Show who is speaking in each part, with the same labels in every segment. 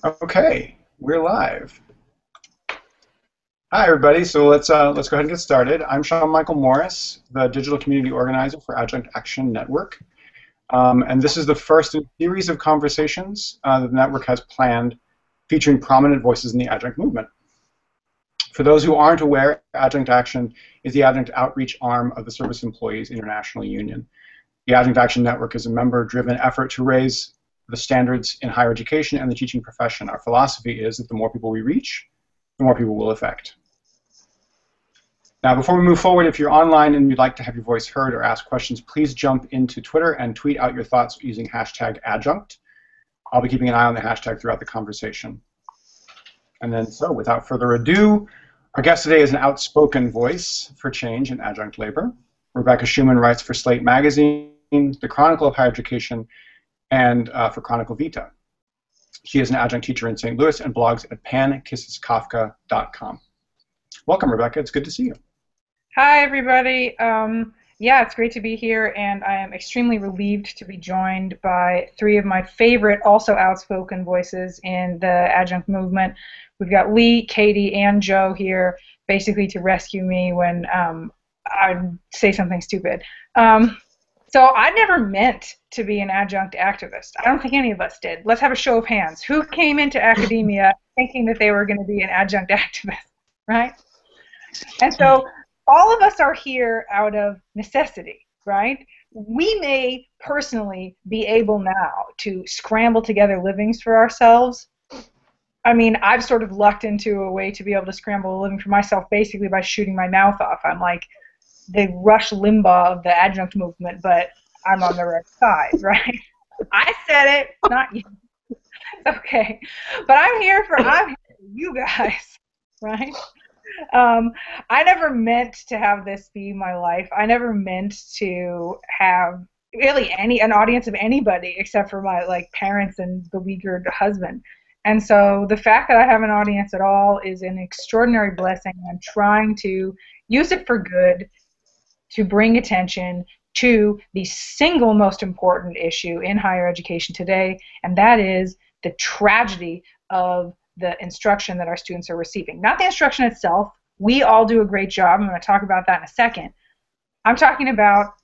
Speaker 1: Okay, we're live. Hi, everybody. So let's go ahead and get started. I'm Sean Michael Morris, the digital community organizer for Adjunct Action Network, and this is the first in a series of conversations that the network has planned, featuring prominent voices in the adjunct movement. For those who aren't aware, Adjunct Action is the adjunct outreach arm of the Service Employees International Union. The Adjunct Action Network is a member-driven effort to raise the standards in higher education and the teaching profession. Our philosophy is that the more people we reach, the more people we'll affect. Now, before we move forward, if you're online and you'd like to have your voice heard or ask questions, please jump into Twitter and tweet out your thoughts using #adjunct. I'll be keeping an eye on the hashtag throughout the conversation. And then, so without further ado, our guest today is an outspoken voice for change in adjunct labor. Rebecca Schuman writes for Slate magazine, the Chronicle of Higher Education, and for Chronicle Vita. She is an adjunct teacher in St. Louis and blogs at pankisskafka.com. Welcome, Rebecca. It's good to see you.
Speaker 2: Hi, everybody. Yeah, it's great to be here, and I am extremely relieved to be joined by three of my favorite, also outspoken voices in the adjunct movement. We've got Lee, Katie, and Joe here, basically to rescue me when I say something stupid. So I never meant to be an adjunct activist. I don't think any of us did. Let's have a show of hands. Who came into academia thinking that they were going to be an adjunct activist, right? And so all of us are here out of necessity, right? We may personally be able now to scramble together livings for ourselves. I mean, I've sort of lucked into a way to be able to scramble a living for myself basically by shooting my mouth off. I'm like the Rush Limbaugh of the adjunct movement, but I'm on the right side, right? I said it, not you. Okay. But I'm here for you guys, right? I never meant to have this be my life. I never meant to have really an audience of anybody except for my parents and beleaguered husband. And so the fact that I have an audience at all is an extraordinary blessing. I'm trying to use it for good, to bring attention to the single most important issue in higher education today, and that is the tragedy of the instruction that our students are receiving. Not the instruction itself. We all do a great job. I'm going to talk about that in a second. I'm talking about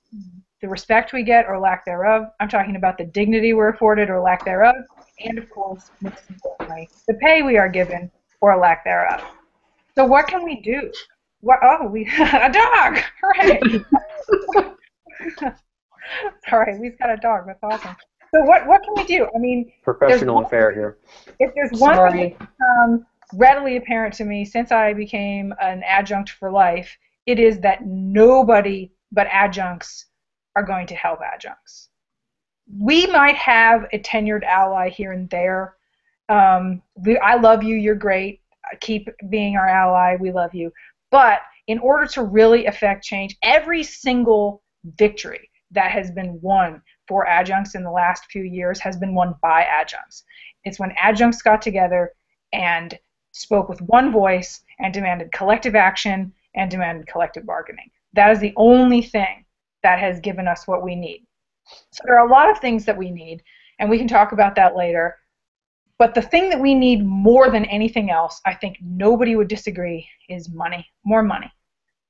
Speaker 2: the respect we get or lack thereof. I'm talking about the dignity we're afforded or lack thereof. And, of course, most importantly, the pay we are given or lack thereof. So what can we do? A dog! Hooray! Sorry, we've got a dog. That's awesome. So what can we do? I mean,
Speaker 3: professional and fair here.
Speaker 2: If there's one thing readily apparent to me since I became an adjunct for life, it is that nobody but adjuncts are going to help adjuncts. We might have a tenured ally here and there. I love you. You're great. Keep being our ally. We love you. But in order to really affect change, every single victory that has been won for adjuncts in the last few years has been won by adjuncts. It's when adjuncts got together and spoke with one voice and demanded collective action and demanded collective bargaining. That is the only thing that has given us what we need. So there are a lot of things that we need, and we can talk about that later. But the thing that we need more than anything else, I think nobody would disagree, is money, more money.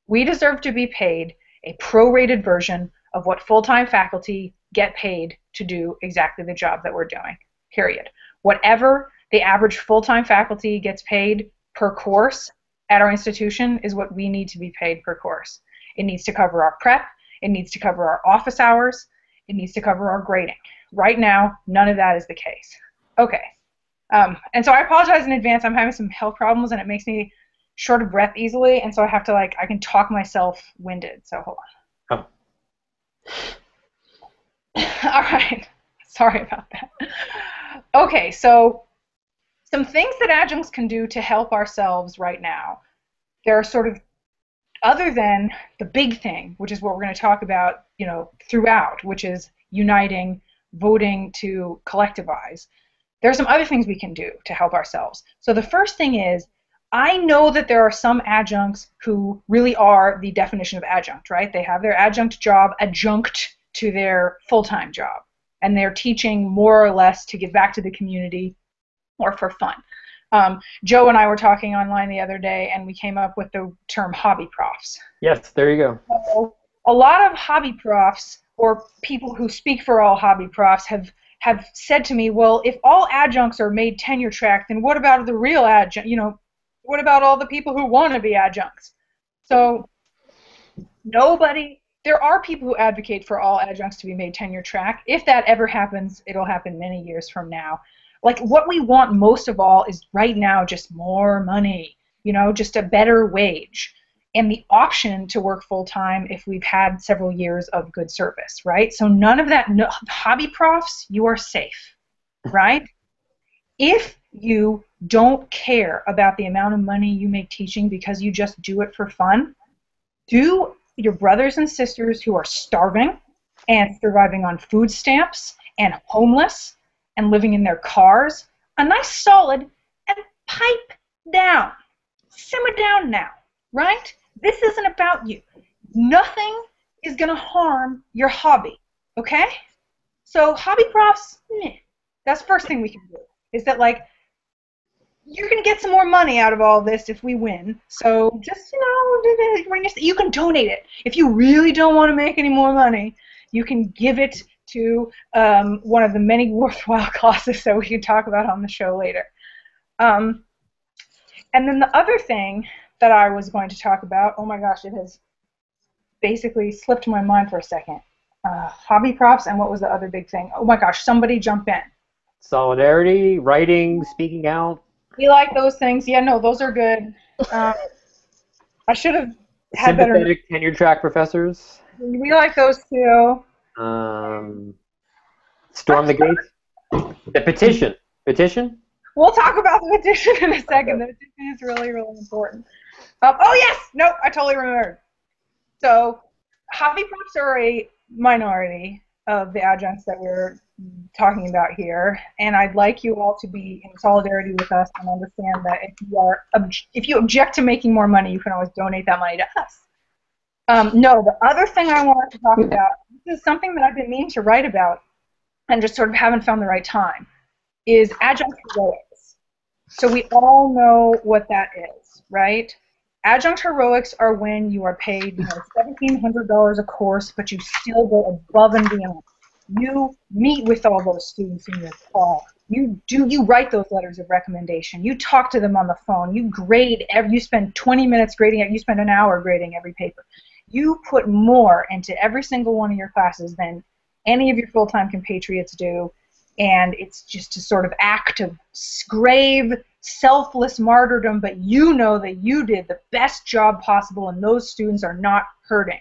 Speaker 2: We deserve to be paid a prorated version of what full-time faculty get paid to do exactly the job that we're doing, period. Whatever the average full-time faculty gets paid per course at our institution is what we need to be paid per course. It needs to cover our prep. It needs to cover our office hours. It needs to cover our grading. Right now, none of that is the case. Okay. And so I apologize in advance. I'm having some health problems, and it makes me short of breath easily, and so I have to, I can talk myself winded. So hold on. Oh. All right. Sorry about that. Okay, so some things that adjuncts can do to help ourselves right now. There are sort of, other than the big thing, which is what we're going to talk about, throughout, which is uniting, voting to collectivize. There are some other things we can do to help ourselves. So the first thing is, I know that there are some adjuncts who really are the definition of adjunct, right? They have their adjunct job adjunct to their full-time job, and they're teaching more or less to give back to the community or for fun. Joe and I were talking online the other day, and we came up with the term hobby profs.
Speaker 3: Yes, there you go.
Speaker 2: So a lot of hobby profs, or people who speak for all hobby profs, have said to me, well, if all adjuncts are made tenure track, then what about the real adjunct? What about all the people who want to be adjuncts? So there are people who advocate for all adjuncts to be made tenure track. If that ever happens, it'll happen many years from now. Like, what we want most of all is right now just more money, just a better wage, and the option to work full-time if we've had several years of good service, right? So none of that, no, hobby profs, you are safe, right? If you don't care about the amount of money you make teaching because you just do it for fun, do your brothers and sisters who are starving and surviving on food stamps and homeless and living in their cars a nice solid and pipe down. Simmer down now, right? This isn't about you. Nothing is going to harm your hobby, okay? So hobby profs, that's the first thing we can do, is that, like, you're going to get some more money out of all this if we win. So just, you can donate it. If you really don't want to make any more money, you can give it to one of the many worthwhile causes that we can talk about on the show later. And then the other thing that I was going to talk about, oh my gosh, it has basically slipped my mind for a second. Hobby profs, and what was the other big thing? Oh my gosh, somebody jump in.
Speaker 3: Solidarity, writing, speaking out.
Speaker 2: We like those things. Yeah, no, those are good. I should have had better.
Speaker 3: Sympathetic tenure track professors.
Speaker 2: We like those too.
Speaker 3: Storm the gates. The petition. Petition?
Speaker 2: We'll talk about the petition in a second. The petition is really, really important. Oh, yes! Nope, I totally remembered. So, hobby profs are a minority of the adjuncts that we're talking about here, and I'd like you all to be in solidarity with us and understand that if you object to making more money, you can always donate that money to us. No, the other thing I wanted to talk about, this is something that I've been meaning to write about and just sort of haven't found the right time, is adjunct heroics. So we all know what that is, right? Adjunct heroics are when you are paid $1,700 a course, but you still go above and beyond. You meet with all those students in your call. You write those letters of recommendation. You talk to them on the phone. You grade you spend 20 minutes grading it. You spend an hour grading every paper. You put more into every single one of your classes than any of your full-time compatriots do, and it's just a sort of act of grave, selfless martyrdom, but you know that you did the best job possible and those students are not hurting.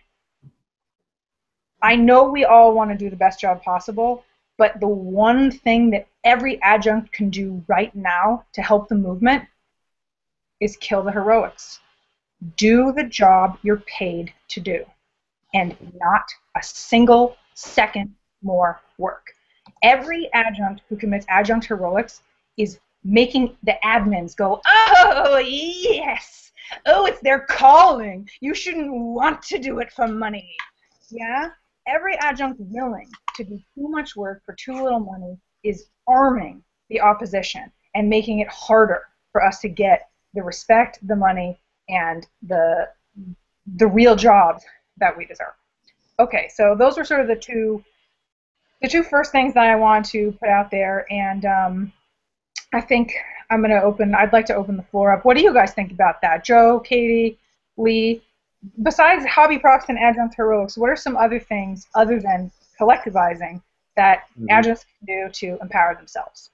Speaker 2: I know we all want to do the best job possible, but the one thing that every adjunct can do right now to help the movement is kill the heroics. Do the job you're paid to do, and not a single second more work. Every adjunct who commits adjunct heroics is making the admins go, oh, yes, oh, it's their calling. You shouldn't want to do it for money. Yeah? Every adjunct willing to do too much work for too little money is arming the opposition and making it harder for us to get the respect, the money, and the real jobs that we deserve. Okay, so those were sort of the two first things that I want to put out there, and I think I'd like to open the floor up. What do you guys think about that? Joe, Katie, Lee, besides hobby profs and adjunct heroics, what are some other things other than collectivizing that adjuncts can do to empower themselves?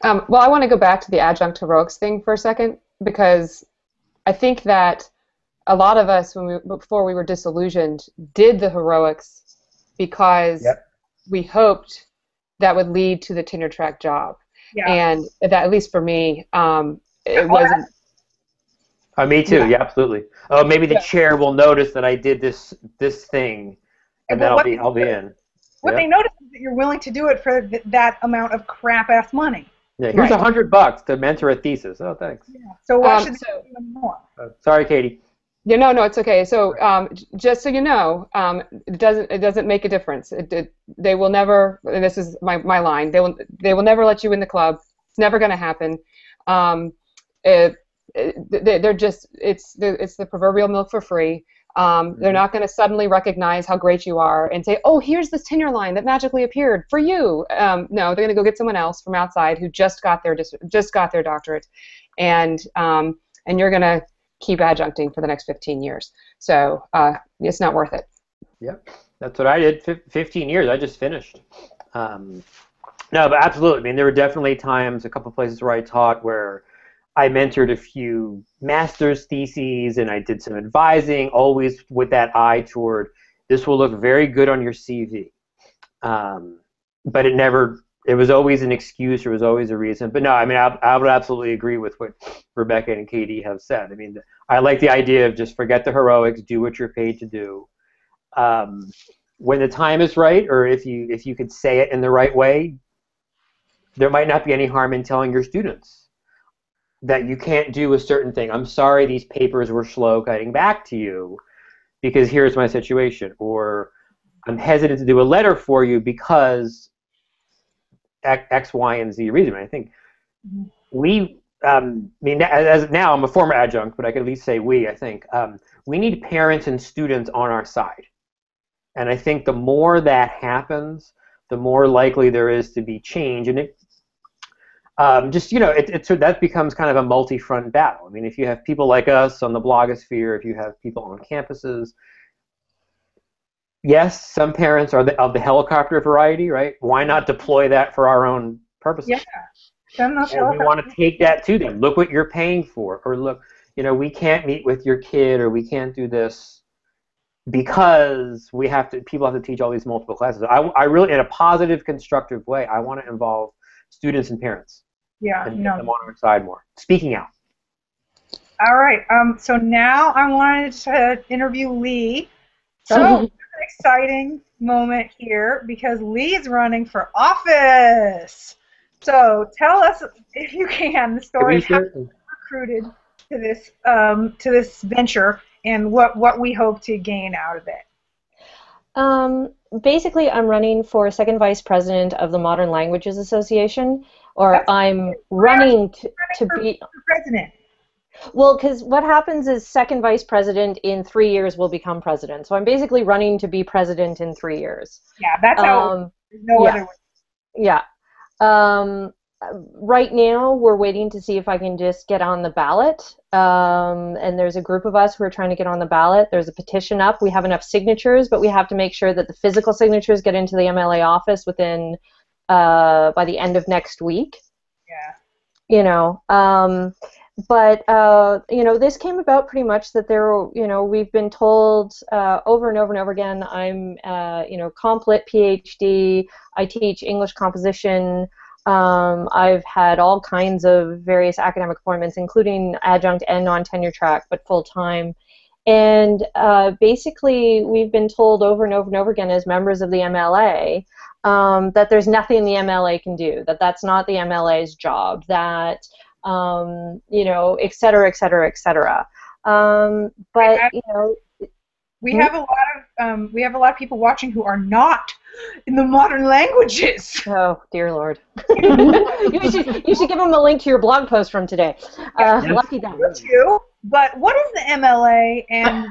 Speaker 4: Well, I want to go back to the adjunct heroics thing for a second, because I think that a lot of us, before we were disillusioned, did the heroics because we hoped that would lead to the tenure track job. Yeah. And that, at least for me, it wasn't.
Speaker 3: Me too. Yeah, absolutely. Oh, maybe the chair will notice that I did this thing, and then I'll be in.
Speaker 2: What they notice is that you're willing to do it for that amount of crap-ass money.
Speaker 3: Yeah, here's $100 to mentor a thesis. Oh, thanks. Yeah.
Speaker 2: So why should they do more?
Speaker 3: Sorry, Katie.
Speaker 4: Yeah, no, it's okay. So just so you know, it doesn't make a difference. They will never. And this is my line. They will never let you in the club never going to happen. They're just it's the proverbial milk for free. They're not going to suddenly recognize how great you are and say, "Oh, here's this tenure line that magically appeared for you." No, they're going to go get someone else from outside who just got their doctorate, and you're going to keep adjuncting for the next 15 years. So it's not worth it.
Speaker 3: Yep, that's what I did. 15 years. I just finished. No, but absolutely. I mean, there were definitely times, a couple places where I taught where I mentored a few master's theses and I did some advising, always with that eye toward this will look very good on your CV. But it was always an excuse, there was always a reason. But no, I mean, I would absolutely agree with what Rebecca and Katie have said. I mean, I like the idea of just forget the heroics, do what you're paid to do. When the time is right, or if you could say it in the right way, there might not be any harm in telling your students that you can't do a certain thing. I'm sorry these papers were slow getting back to you because here's my situation. Or I'm hesitant to do a letter for you because X, Y, and Z reason. I think I mean, as now I'm a former adjunct, but I can at least say I think we need parents and students on our side. And I think the more that happens, the more likely there is to be change. And that becomes kind of a multi-front battle. I mean, if you have people like us on the blogosphere, if you have people on campuses, yes, some parents are of the helicopter variety, right? Why not deploy that for our own purposes?
Speaker 2: Yeah.
Speaker 3: And we want to take that to them. Look what you're paying for. Or look, we can't meet with your kid, or we can't do this because people have to teach all these multiple classes. I really, in a positive, constructive way, I want to involve students and parents.
Speaker 2: Yeah,
Speaker 3: and get them on our side more. Speaking out.
Speaker 2: All right. So now I wanted to interview Lee. So an exciting moment here because Lee's running for office. So tell us, if you can, the story of how you recruited to this venture and what we hope to gain out of it.
Speaker 5: Basically, I'm running for second vice president of the Modern Languages Association, or I'm running to be
Speaker 2: president.
Speaker 5: Well, because what happens is second vice president in 3 years will become president. So I'm basically running to be president in 3 years.
Speaker 2: Yeah, that's how. There's no other way.
Speaker 5: Yeah. Right now, we're waiting to see if I can just get on the ballot. And there's a group of us who are trying to get on the ballot. There's a petition up. We have enough signatures, but we have to make sure that the physical signatures get into the MLA office within by the end of next week.
Speaker 2: Yeah.
Speaker 5: But this came about pretty much that we've been told over and over and over again. I'm comp lit PhD. I teach English composition. I've had all kinds of various academic appointments, including adjunct and non-tenure track, but full-time. And basically, we've been told over and over and over again as members of the MLA that there's nothing the MLA can do, that that's not the MLA's job, that, et cetera, et cetera, et cetera.
Speaker 2: We have a lot of people watching who are not in the modern languages.
Speaker 5: Oh, dear Lord. you should give them a link to your blog post from today. Lucky them.
Speaker 2: But what is the MLA, and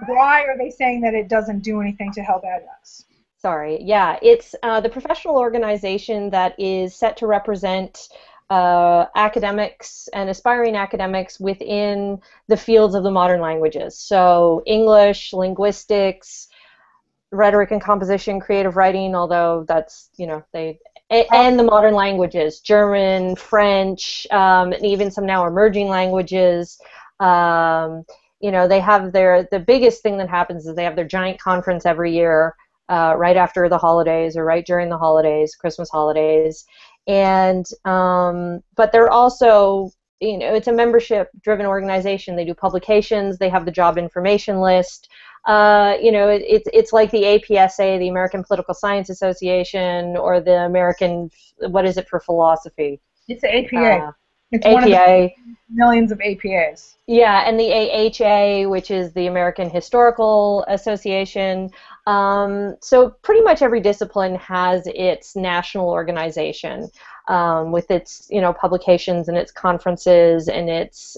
Speaker 2: why are they saying that it doesn't do anything to help adjuncts?
Speaker 5: Sorry. Yeah, it's the professional organization that is set to represent academics and aspiring academics within the fields of the modern languages. So English, linguistics, rhetoric and composition, creative writing, although that's, and the modern languages, German, French, and even some now emerging languages. They have the biggest thing that happens is they have their giant conference every year right after the holidays or right during the holidays, Christmas holidays. And but they're also, it's a membership-driven organization. They do publications. They have the job information list. It's like the APSA, the American Political Science Association, or the American, what is it for philosophy?
Speaker 2: It's the APA. It's one of
Speaker 5: APA.
Speaker 2: the millions of APAs.
Speaker 5: Yeah, and the AHA, which is the American Historical Association. So pretty much every discipline has its national organization with its publications and its conferences and its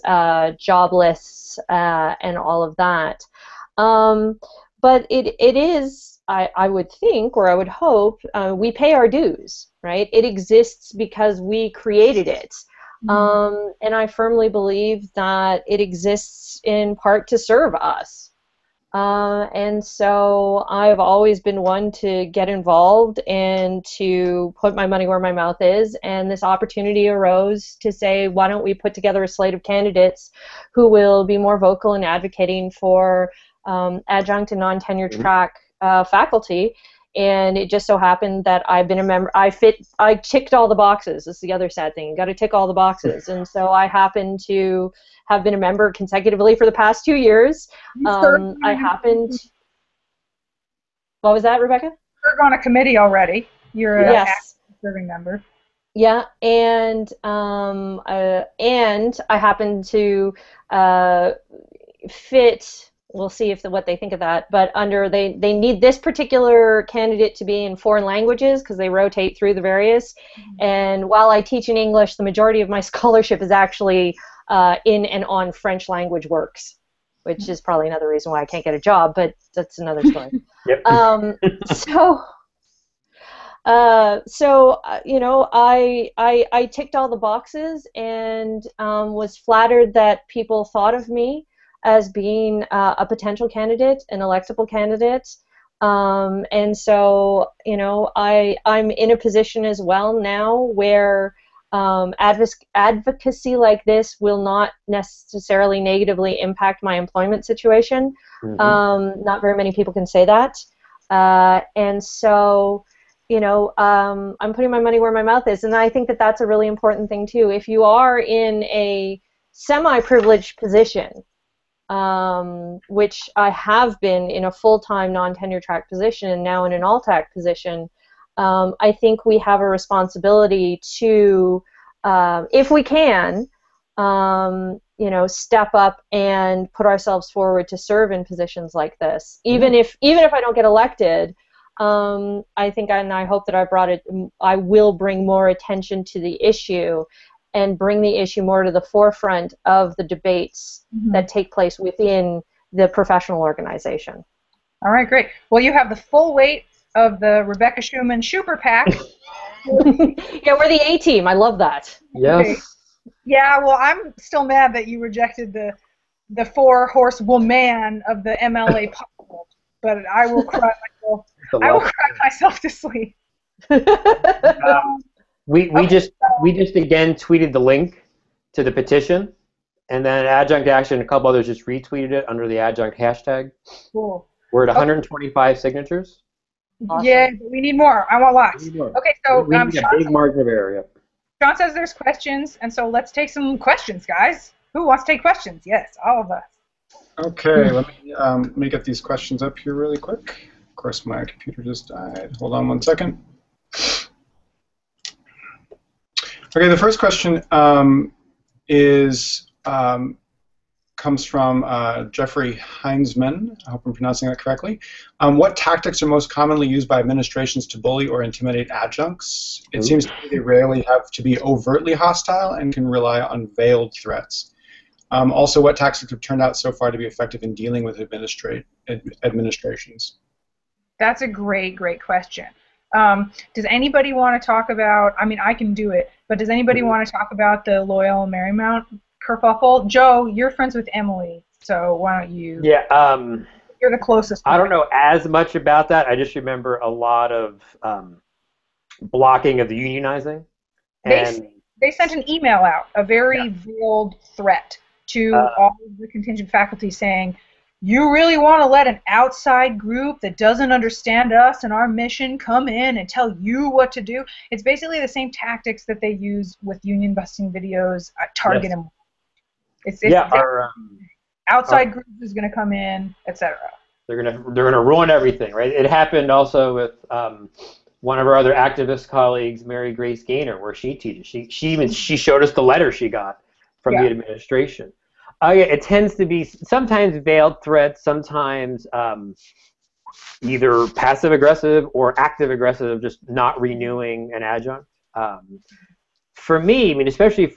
Speaker 5: job lists and all of that. But it is, I would think, or I would hope, we pay our dues, right? It exists because we created it. And I firmly believe that it exists in part to serve us. And so I've always been one to get involved and to put my money where my mouth is. And this opportunity arose to say, why don't we put together a slate of candidates who will be more vocal in advocating for adjunct and non-tenure track faculty. And it just so happened that I've been a member. I ticked all the boxes. This is the other sad thing. You got to tick all the boxes. And so I happen to have been a member consecutively for the past 2 years. I happened. What was that, Rebecca?
Speaker 2: You're on a committee already. You're an
Speaker 5: yes.
Speaker 2: active serving member.
Speaker 5: Yeah, and I happen to fit. We'll see what they think of that. But they need this particular candidate to be in foreign languages because they rotate through the various. And while I teach in English, the majority of my scholarship is actually in and on French language works, which is probably another reason why I can't get a job. But that's another story.
Speaker 3: Yep.
Speaker 5: I ticked all the boxes and was flattered that people thought of me as being a potential candidate, an electable candidate. And so, I'm in a position as well now where advocacy like this will not necessarily negatively impact my employment situation. Not very many people can say that. And so, I'm putting my money where my mouth is. And I think that that's a really important thing, too. If you are in a semi-privileged position, which I have been in a full-time non-tenure track position and now in an all-tac position, I think we have a responsibility to, if we can, step up and put ourselves forward to serve in positions like this. Even if I don't get elected, I think and I hope that I will bring more attention to the issue and bring the issue more to the forefront of the debates that take place within the professional organization.
Speaker 2: All right, great. Well, you have the full weight of the Rebecca Schuman Super PAC.
Speaker 5: Yeah, we're the A-team. I love that.
Speaker 3: Yes.
Speaker 2: Okay. Yeah, well, I'm still mad that you rejected the four-horse woman of the MLA poll, but I will cry myself to sleep.
Speaker 3: We just again tweeted the link to the petition, and then Adjunct Action and a couple others just retweeted it under the adjunct hashtag.
Speaker 2: Cool.
Speaker 3: We're at 125 signatures.
Speaker 5: Awesome.
Speaker 2: Yeah, we need more. I want lots. Okay, so
Speaker 3: we need a big margin of error. Yep.
Speaker 2: Sean says there's questions, and so let's take some questions, guys. Who wants to take questions? Yes, all of us.
Speaker 1: Okay, let me get these questions up here really quick. Of course, my computer just died. Hold on one second. Okay, the first question comes from Jeffrey Heinzman. I hope I'm pronouncing that correctly. What tactics are most commonly used by administrations to bully or intimidate adjuncts? It seems to me they rarely have to be overtly hostile and can rely on veiled threats. Also, what tactics have turned out so far to be effective in dealing with administrations? That's
Speaker 2: a great question. Does anybody want to talk about, I mean, I can do it, but does anybody want to talk about the Loyal Marymount kerfuffle? Joe, you're friends with Emily, so why don't you?
Speaker 3: Yeah.
Speaker 2: You're the closest.
Speaker 3: I don't know as much about that. I just remember a lot of blocking of the unionizing. And
Speaker 2: they sent an email out, a very veiled threat to all of the contingent faculty saying, you really want to let an outside group that doesn't understand us and our mission come in and tell you what to do? It's basically the same tactics that they use with union busting videos at Target. Yes. Our outside group is going to come in, etc.
Speaker 3: They're gonna ruin everything, right? It happened also with one of our other activist colleagues, Mary Grace Gaynor, where she teaches. She showed us the letter she got from the administration. Yeah, it tends to be sometimes veiled threats, sometimes either passive aggressive or active aggressive, just not renewing an adjunct. For me, I mean, especially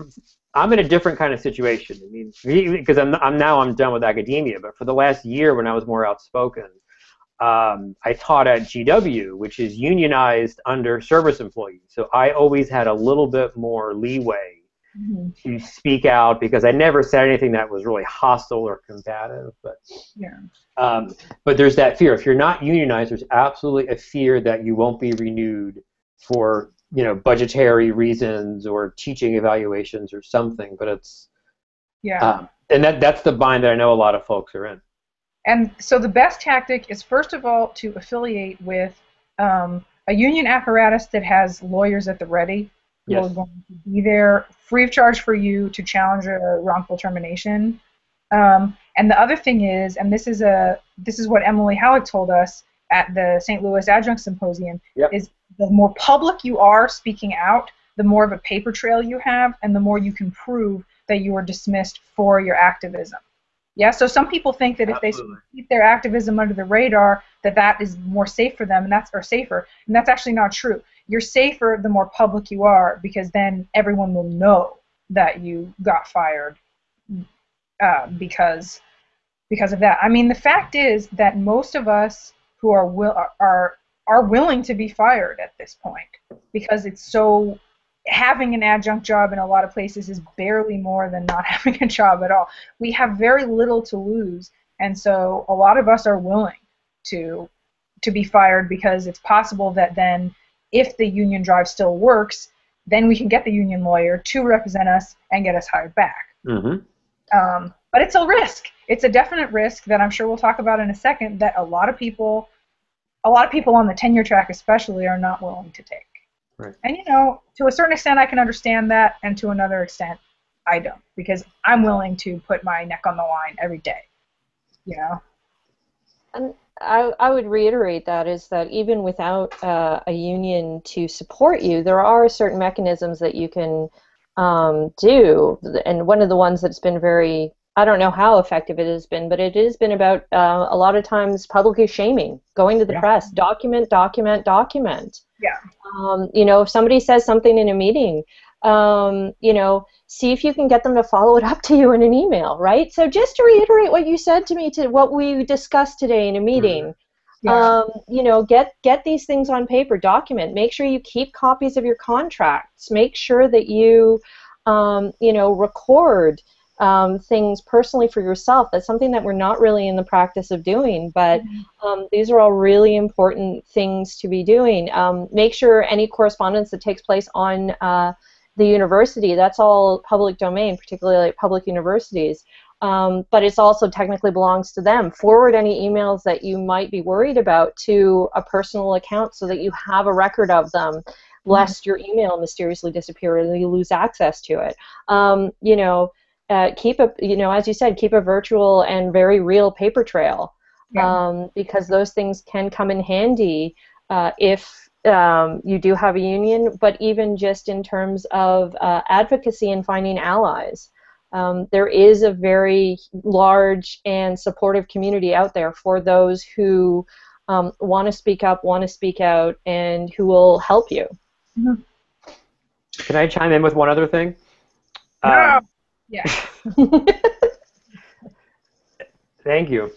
Speaker 3: I'm in a different kind of situation. I mean, because I'm done with academia, but for the last year when I was more outspoken, I taught at GW, which is unionized under service employees. So I always had a little bit more leeway to speak out because I never said anything that was really hostile or combative. But there's that fear. If you're not unionized, there's absolutely a fear that you won't be renewed for budgetary reasons or teaching evaluations or something. But it's and that's the bind that I know a lot of folks are in.
Speaker 2: And so the best tactic is, first of all, to affiliate with a union apparatus that has lawyers at the ready who are going to be there free of charge for you to challenge a wrongful termination. And the other thing is, and this is what Emily Halleck told us at the St. Louis Adjunct Symposium, is the more public you are speaking out, the more of a paper trail you have, and the more you can prove that you are dismissed for your activism. Yeah, so some people think that if they keep their activism under the radar, that is more safe for them, and safer, and that's actually not true. You're safer the more public you are, because then everyone will know that you got fired because of that. I mean, the fact is that most of us who are willing to be fired at this point, because it's so. Having an adjunct job in a lot of places is barely more than not having a job at all. We have very little to lose, and so a lot of us are willing to be fired because it's possible that then, if the union drive still works, then we can get the union lawyer to represent us and get us hired back. But it's a risk. It's a definite risk that I'm sure we'll talk about in a second that a lot of people on the tenure track especially are not willing to take.
Speaker 3: Right.
Speaker 2: And to a certain extent I can understand that, and to another extent I don't, because I'm willing to put my neck on the line every day.
Speaker 5: And I would reiterate that even without a union to support you, there are certain mechanisms that you can do. And one of the ones that's been very, I don't know how effective it has been, but it has been about a lot of times publicly shaming, going to the press, document. Yeah. If somebody says something in a meeting, see if you can get them to follow it up to you in an email, right? So just to reiterate what you said to me, to what we discussed today in a meeting, get these things on paper, document, make sure you keep copies of your contracts, make sure that you, record things personally for yourself. That's something that we're not really in the practice of doing, but these are all really important things to be doing. Make sure any correspondence that takes place on the university, that's all public domain, particularly like public universities, but it also technically belongs to them. Forward any emails that you might be worried about to a personal account so that you have a record of them, lest your email mysteriously disappear and you lose access to it. Keep as you said, keep a virtual and very real paper trail, because those things can come in handy if you do have a union, but even just in terms of advocacy and finding allies. There is a very large and supportive community out there for those who want to speak up, want to speak out, and who will help you.
Speaker 3: Can I chime in with one other thing?
Speaker 2: Yeah.
Speaker 3: Thank you.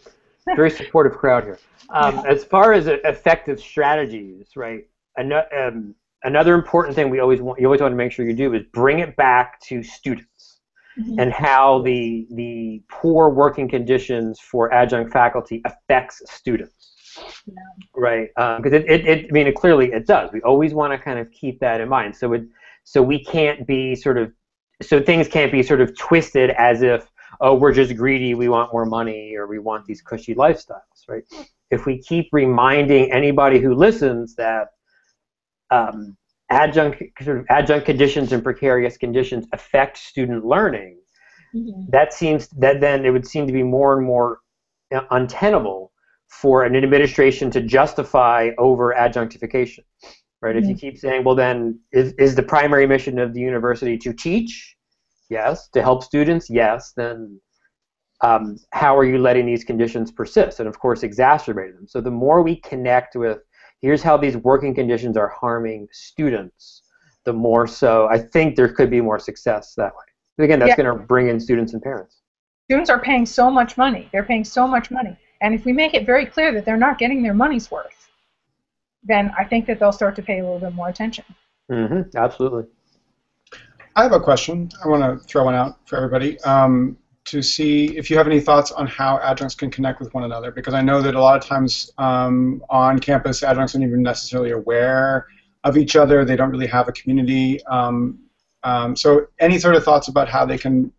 Speaker 3: Very supportive crowd here. As far as effective strategies, right? Another important thing you always want to make sure you do is bring it back to students and how the poor working conditions for adjunct faculty affects students, right? Because clearly it does. We always want to kind of keep that in mind. So we can't be so things can't be sort of twisted as if, oh, we're just greedy, we want more money, or we want these cushy lifestyles, right? If we keep reminding anybody who listens that adjunct conditions and precarious conditions affect student learning, then it would seem to be more and more untenable for an administration to justify over adjunctification. right? If you keep saying, well, then is the primary mission of the university to teach? Yes. To help students? Yes. Then how are you letting these conditions persist and, of course, exacerbate them? So the more we connect with, here's how these working conditions are harming students, the more so I think there could be more success that way. But again, that's going to bring in students and parents.
Speaker 2: Students are paying so much money. They're paying so much money. And if we make it very clear that they're not getting their money's worth, then I think that they'll start to pay a little bit more attention.
Speaker 3: Mm-hmm. Absolutely.
Speaker 1: I have a question. I want to throw one out for everybody. To see if you have any thoughts on how adjuncts can connect with one another, because I know that a lot of times on campus, adjuncts aren't even necessarily aware of each other. They don't really have a community. So any sort of thoughts about how they can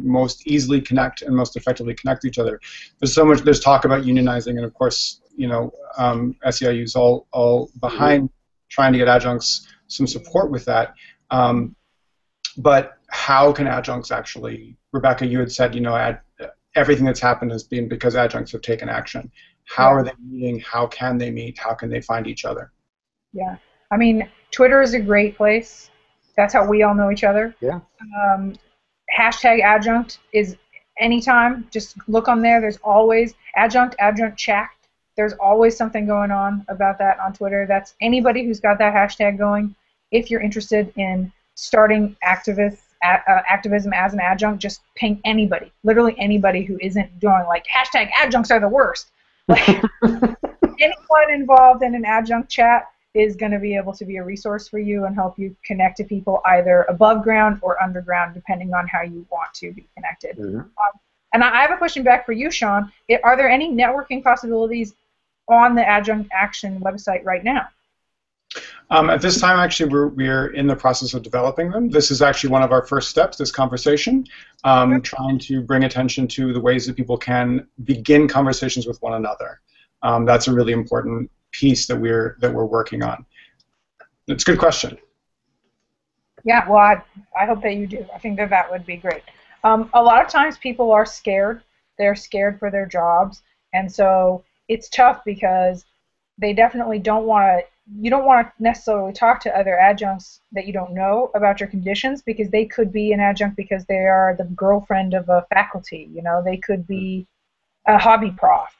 Speaker 1: most easily connect and most effectively connect to each other? There's talk about unionizing, and of course, SEIU is all behind trying to get adjuncts some support with that. But how can adjuncts actually? Rebecca, you had said, everything that's happened has been because adjuncts have taken action. How are they meeting? How can they meet? How can they find each other?
Speaker 2: Yeah, I mean, Twitter is a great place. That's how we all know each other.
Speaker 3: Yeah.
Speaker 2: Hashtag adjunct is anytime. Just look on there. There's always adjunct chat. There's always something going on about that on Twitter. That's anybody who's got that hashtag going. If you're interested in starting activism as an adjunct, just ping anybody, literally anybody who isn't doing like hashtag adjuncts are the worst. Like, anyone involved in an adjunct chat is going to be able to be a resource for you and help you connect to people either above ground or underground, depending on how you want to be connected.
Speaker 3: Mm-hmm.
Speaker 2: And I have a question back for you, Sean. Are there any networking possibilities on the Adjunct Action website right now?
Speaker 1: At this time, actually, we're in the process of developing them. This is actually one of our first steps, this conversation, trying to bring attention to the ways that people can begin conversations with one another. That's a really important piece that we're working on. It's a good question.
Speaker 2: Yeah, well, I hope that you do. I think that would be great. A lot of times people are scared. They're scared for their jobs, and so it's tough because they definitely don't want to. You don't want to necessarily talk to other adjuncts that you don't know about your conditions, because they could be an adjunct because they are the girlfriend of a faculty. They could be a hobby prof.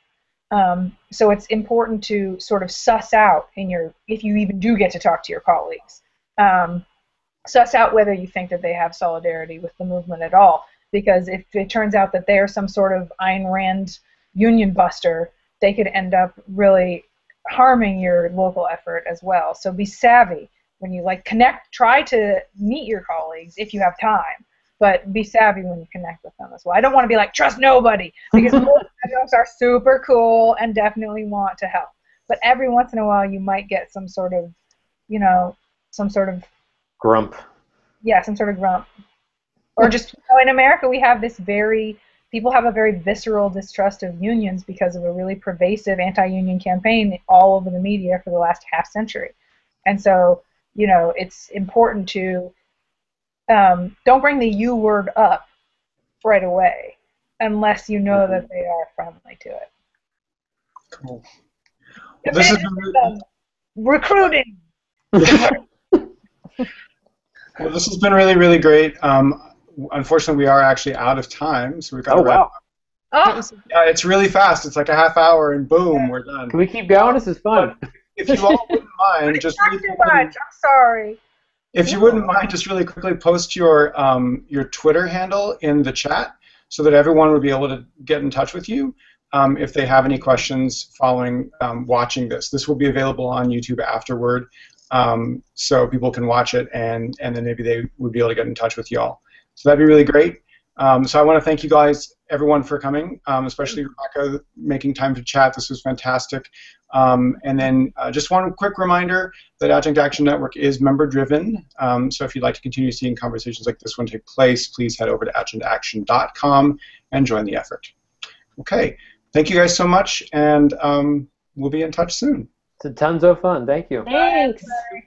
Speaker 2: So it's important to sort of suss out if you even do get to talk to your colleagues, suss out whether you think that they have solidarity with the movement at all. Because if it turns out that they are some sort of Ayn Rand union buster, they could end up really harming your local effort as well. So be savvy when you connect. Try to meet your colleagues if you have time, but be savvy when you connect with them as well. I don't want to be like, trust nobody, because most adjuncts are super cool and definitely want to help. But every once in a while you might get some sort of,
Speaker 3: grump.
Speaker 2: Yeah, some sort of grump. Or just, in America we have people have a very visceral distrust of unions because of a really pervasive anti-union campaign all over the media for the last half century. And so, it's important to don't bring the U word up right away unless you know that they are friendly to it.
Speaker 1: Cool.
Speaker 2: Well, this is recruiting.
Speaker 1: Well, this has been really, really great. Unfortunately, we are actually out of time, so we've got to wrap up.
Speaker 2: Oh.
Speaker 1: Yeah, it's really fast. It's like a half hour, and boom, we're done.
Speaker 3: Can we keep going? This is fun.
Speaker 1: If you all wouldn't mind, just
Speaker 2: not too much. I'm sorry.
Speaker 1: If you wouldn't mind, just really quickly post your Twitter handle in the chat so that everyone would be able to get in touch with you if they have any questions following watching this. This will be available on YouTube afterward, so people can watch it, and then maybe they would be able to get in touch with you all. So that'd be really great. So I want to thank you guys, everyone, for coming, especially Rebecca, making time to chat. This was fantastic. And then just one quick reminder that Adjunct Action Network is member-driven. So if you'd like to continue seeing conversations like this one take place, please head over to adjunctaction.com and join the effort. Okay. Thank you guys so much, and we'll be in touch soon.
Speaker 3: It's tons of fun. Thank you.
Speaker 5: Thanks.
Speaker 2: Bye.